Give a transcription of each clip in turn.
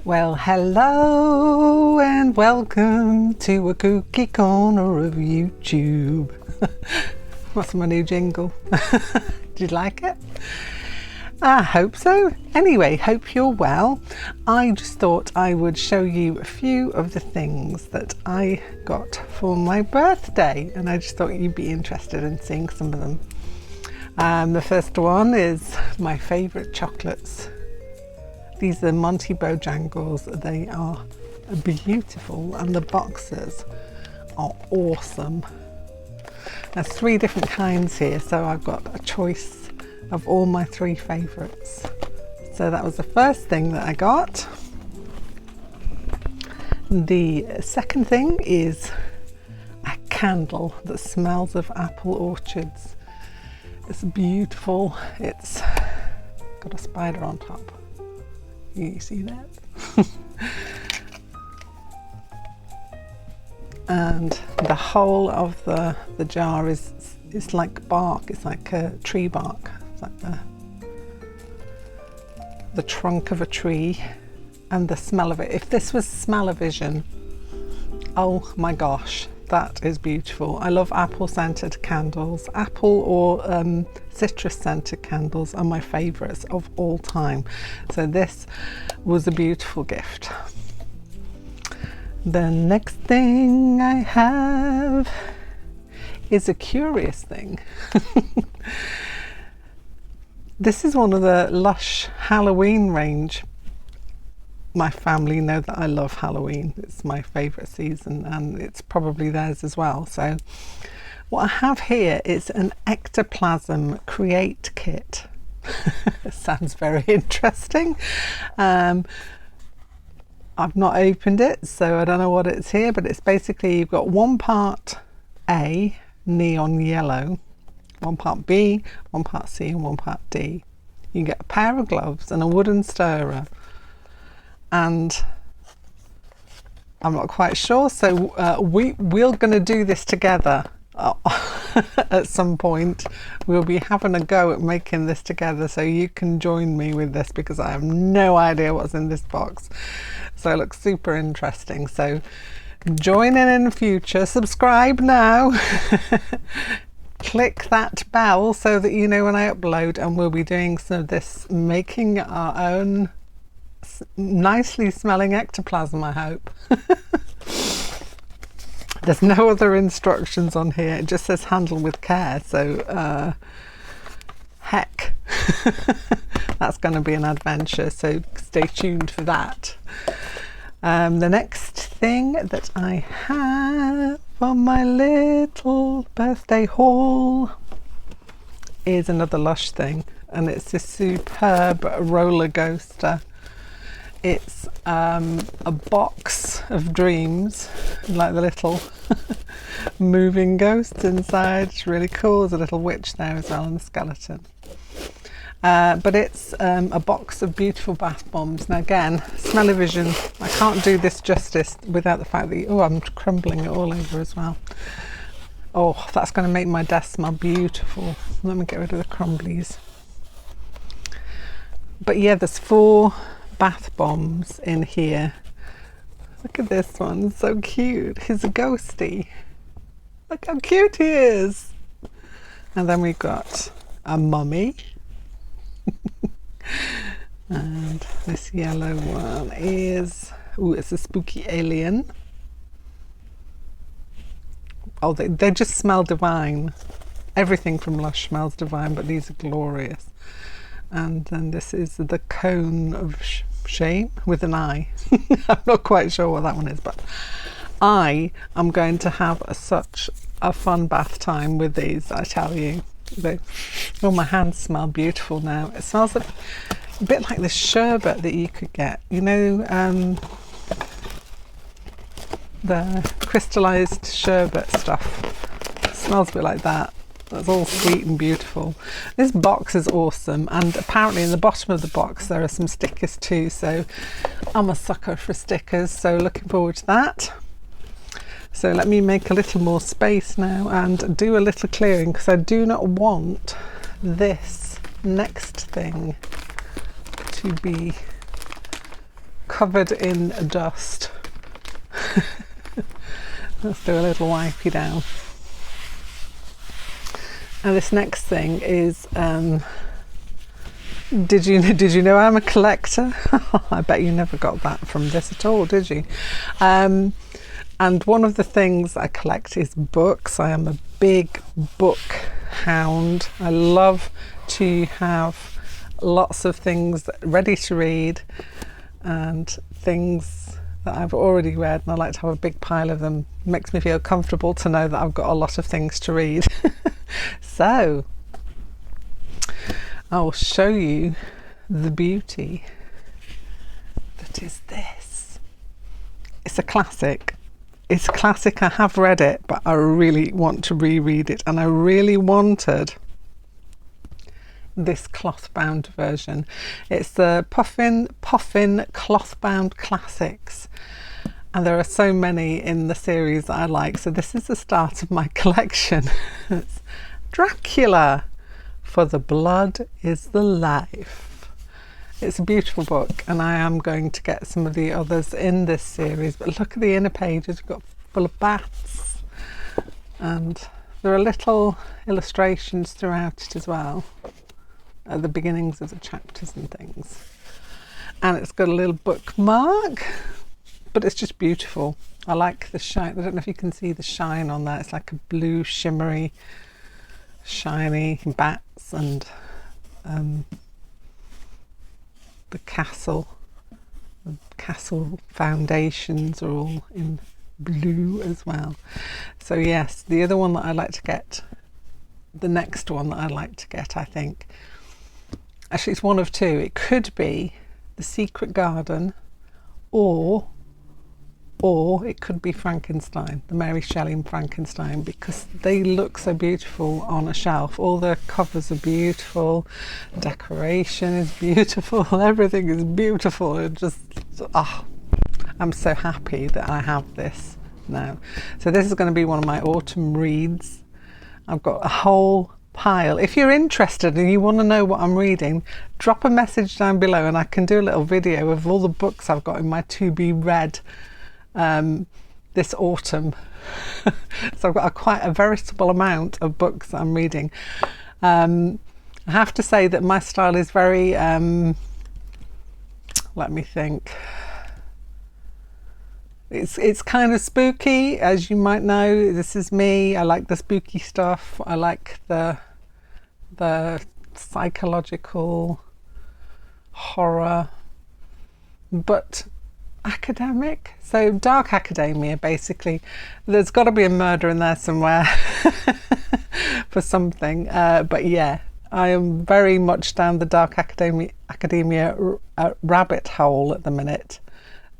Well, hello and welcome to a kooky corner of YouTube. What's my new jingle? Did you like it? I hope so. Anyway, hope you're well. I just thought I would show you a few of the things that I got for my birthday, and I just thought you'd be interested in seeing some of them. The first one is my favourite chocolates. These are Monty Bojangles. They are beautiful and the boxes are awesome. There's 3 different kinds here, so I've got a choice of all my 3 favourites. So that was the first thing that I got. The second thing is a candle that smells of apple orchards. It's beautiful. It's got a spider on top. You see that? And the whole of the jar is like bark. It's like a tree bark. It's like the trunk of a tree, and the smell of it. If this was smell-o-vision, oh my gosh, that is beautiful. I love apple scented candles. Apple or citrus scented candles are my favourites of all time. So this was a beautiful gift. The next thing I have is a curious thing. This is one of the Lush Halloween range. My family know that I love Halloween. It's my favourite season, and it's probably theirs as well. So what I have here is an ectoplasm create kit. Sounds very interesting. I've not opened it, so I don't know what it's here, but it's basically, you've got 1 part A, neon yellow, 1 part B, 1 part C, and 1 part D. You can get a pair of gloves and a wooden stirrer. And I'm not quite sure, so we're going to do this together at some point. We'll be having a go at making this together, so you can join me with this, because I have no idea what's in this box. So it looks super interesting. So join in the future, subscribe now. Click that bell so that you know when I upload, and we'll be doing some of this, making our own nicely smelling ectoplasm, I hope. There's no other instructions on here. It just says handle with care, so heck. That's going to be an adventure, so stay tuned for that. The next thing that I have on my little birthday haul is another Lush thing, and it's this superb roller coaster. It's a box of dreams, like the little moving ghosts inside. It's really cool. There's a little witch there as well, and a skeleton. But it's a box of beautiful bath bombs. Now again, smell-o-vision. I can't do this justice without the fact that, I'm crumbling it all over as well. Oh, that's going to make my desk smell beautiful. Let me get rid of the crumblies. But yeah, there's 4 bath bombs in here. Look at this one, it's so cute. He's a ghosty. Look how cute he is. And then we've got a mummy. And this yellow one is, it's a spooky alien. Oh, they just smell divine. Everything from Lush smells divine, but these are glorious. And then this is the cone of shame with an eye. I'm not quite sure what that one is, but I am going to have such a fun bath time with these, I tell you. Oh, my hands smell beautiful now. It smells a bit like the sherbet that you could get, you know, the crystallized sherbet stuff. It smells a bit like that. That's all sweet and beautiful. This box is awesome, and apparently in the bottom of the box there are some stickers too, so I'm a sucker for stickers, so looking forward to that. So let me make a little more space now and do a little clearing, because I do not want this next thing to be covered in dust. Let's do a little wipey down. And this next thing is, did you know I'm a collector? I bet you never got that from this at all, did you? And one of the things I collect is books. I am a big book hound. I love to have lots of things ready to read and things that I've already read, and I like to have a big pile of them. It makes me feel comfortable to know that I've got a lot of things to read. So I'll show you the beauty that is this. It's a classic. It's a classic. I have read it, but I really want to reread it, and I really wanted this cloth-bound version. It's the Puffin cloth-bound classics, and there are so many in the series that I like. So this is the start of my collection. It's Dracula, For the Blood is the Life. It's a beautiful book, and I am going to get some of the others in this series. But look at the inner pages. We've got full of bats, and there are little illustrations throughout it as well, at the beginnings of the chapters and things. And it's got a little bookmark, but it's just beautiful. I like the shine. I don't know if you can see the shine on that. It's like a blue shimmery shiny bats, and the castle foundations are all in blue as well. So yes, the other one that I'd like to get, the next one that I'd like to get, I think, actually it's one of two. It could be The Secret Garden, or it could be Frankenstein, the Mary Shelley and Frankenstein, because they look so beautiful on a shelf. All the covers are beautiful, decoration is beautiful, everything is beautiful. It just, I'm so happy that I have this now. So this is going to be one of my autumn reads. I've got a whole pile. If you're interested and you want to know what I'm reading, drop a message down below and I can do a little video of all the books I've got in my to be read this autumn. So I've got quite a veritable amount of books that I'm reading. I have to say that my style is very let me think, it's kind of spooky, as you might know. This is me. I like the spooky stuff. I like the psychological horror, but academic, so dark academia basically. There's got to be a murder in there somewhere for something, but yeah, I am very much down the dark academia rabbit hole at the minute.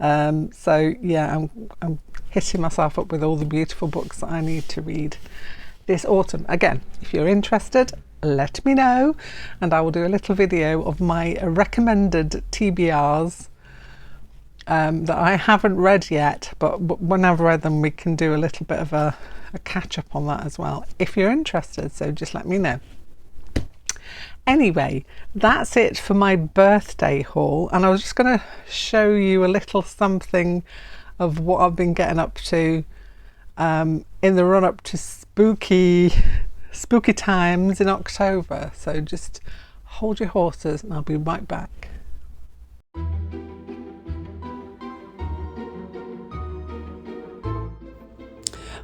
So yeah, I'm hitting myself up with all the beautiful books that I need to read this autumn. Again, if you're interested, let me know, and I will do a little video of my recommended TBRs that I haven't read yet, but when I've read them we can do a little bit of a catch up on that as well, if you're interested. So just let me know. Anyway, that's it for my birthday haul, and I was just going to show you a little something of what I've been getting up to in the run up to spooky times in October. So just hold your horses and I'll be right back.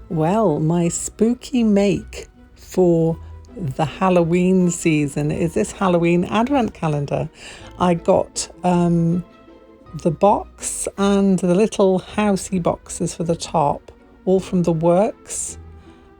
Well, my spooky make for the Halloween season is this Halloween advent calendar. I got the box and the little housey boxes for the top, all from the Works,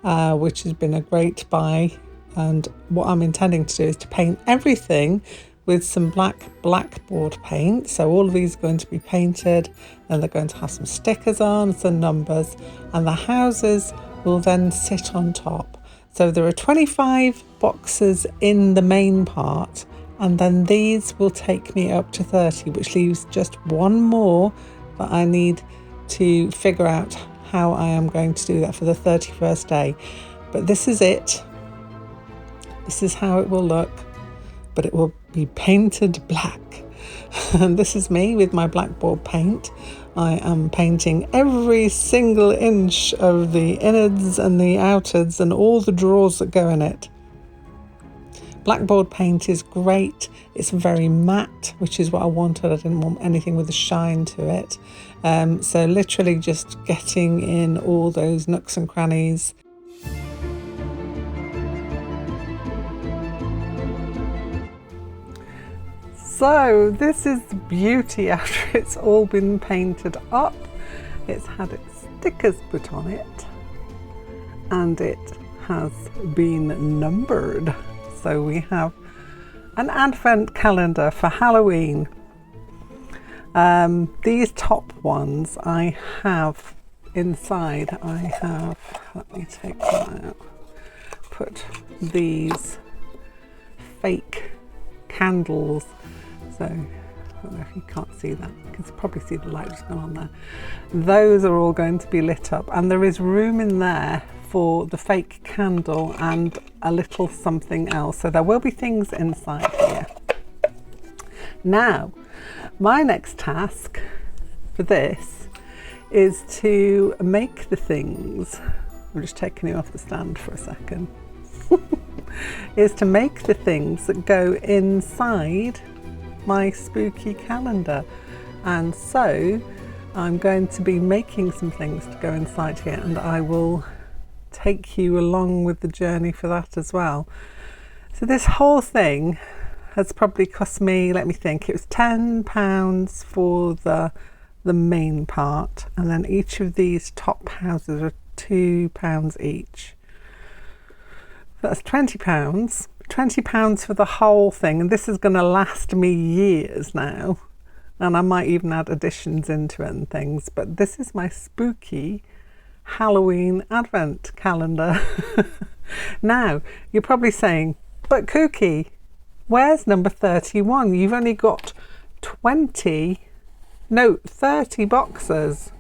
which has been a great buy. And what I'm intending to do is to paint everything with some blackboard paint. So all of these are going to be painted, and they're going to have some stickers on, some numbers, and the houses will then sit on top. So there are 25 boxes in the main part, and then these will take me up to 30, which leaves just one more that I need to figure out how I am going to do that for the 31st day. But this is it. This is how it will look, but it will be painted black. And this is me with my blackboard paint. I am painting every single inch of the innards and the outwards and all the drawers that go in it. Blackboard paint is great. It's very matte, which is what I wanted. I didn't want anything with a shine to it. So literally just getting in all those nooks and crannies. So this is the beauty after it's all been painted up. It's had its stickers put on it and it has been numbered. So we have an advent calendar for Halloween. These top ones I have inside. Let me take one out. Put these fake candles. So I don't know if you can't see that. You can probably see the light just gone on there. Those are all going to be lit up, and there is room in there for the fake candle and a little something else. So there will be things inside here. Now, my next task for this is to make the things. I'm just taking you off the stand for a second. Is to make the things that go inside my spooky calendar. And so I'm going to be making some things to go inside here, and I will take you along with the journey for that as well. So this whole thing has probably cost me, let me think, it was £10 for the main part, and then each of these top houses are £2 each. That's £20 for the whole thing, and this is going to last me years now, and I might even add additions into it and things. But this is my spooky Halloween advent calendar. Now you're probably saying, but Kooky, where's number 31? You've only got 30 boxes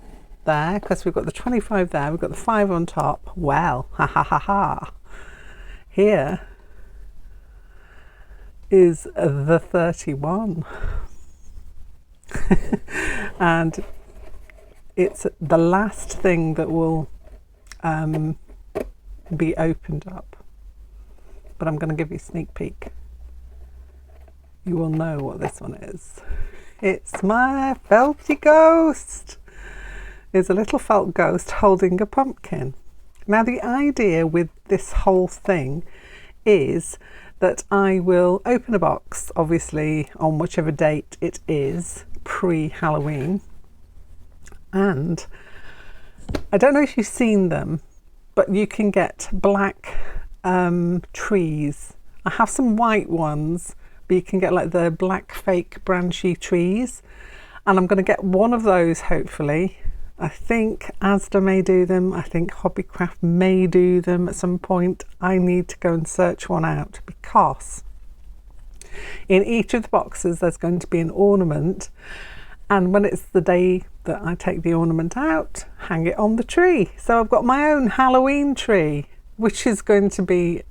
there, because we've got the 25 there, we've got the 5 on top. Well, ha ha ha ha. Here is the 31. And it's the last thing that will be opened up. But I'm going to give you a sneak peek. You will know what this one is. It's my felty ghost. It's a little felt ghost holding a pumpkin. Now the idea with this whole thing is that I will open a box, obviously on whichever date it is, pre-Halloween. And I don't know if you've seen them, but you can get black trees. I have some white ones, but you can get like the black fake branchy trees. And I'm going to get one of those, hopefully. I think Asda may do them. I think Hobbycraft may do them at some point. I need to go and search one out, because in each of the boxes there's going to be an ornament, and when it's the day that I take the ornament out, hang it on the tree. So I've got my own Halloween tree, which is going to be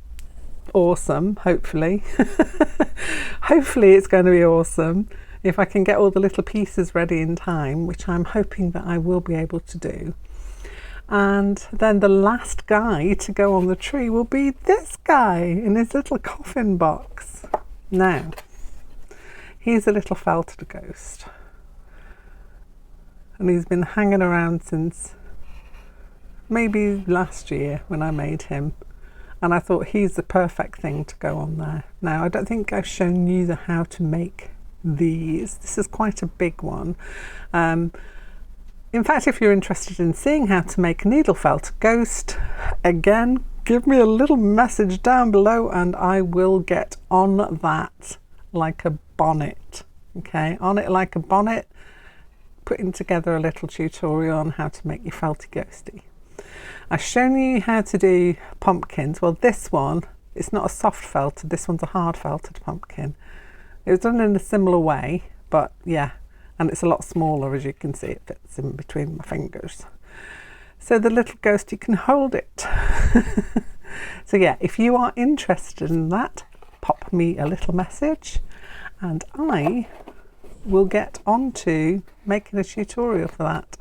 awesome, hopefully. Hopefully it's going to be awesome if I can get all the little pieces ready in time, which I'm hoping that I will be able to do. And then the last guy to go on the tree will be this guy in his little coffin box. Now, he's a little felted ghost, and he's been hanging around since maybe last year when I made him, and I thought he's the perfect thing to go on there. Now, I don't think I've shown you how to make these. This is quite a big one. In fact, if you're interested in seeing how to make a needle felt ghost, again, give me a little message down below and I will get on that like a bonnet. Okay, on it like a bonnet, putting together a little tutorial on how to make your felty ghosty. I've shown you how to do pumpkins. Well, this one, it's not a soft felted, this one's a hard felted pumpkin. It was done in a similar way, but yeah, and it's a lot smaller, as you can see. It fits in between my fingers. So the little ghosty can hold it. So yeah, if you are interested in that, pop me a little message and I we'll get on to making a tutorial for that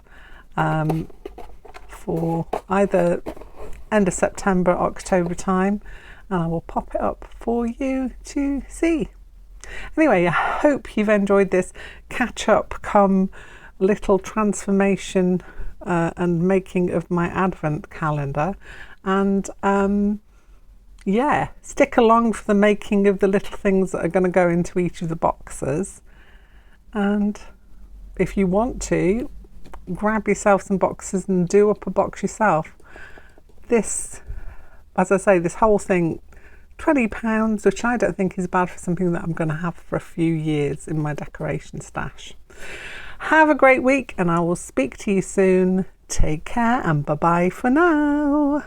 for either end of September, October time, and I will pop it up for you to see. Anyway, I hope you've enjoyed this catch up come little transformation and making of my advent calendar, and yeah, stick along for the making of the little things that are going to go into each of the boxes. And if you want to, grab yourself some boxes and do up a box yourself. This, as I say, this whole thing, £20, which I don't think is bad for something that I'm going to have for a few years in my decoration stash. Have a great week, and I will speak to you soon. Take care, and bye bye for now.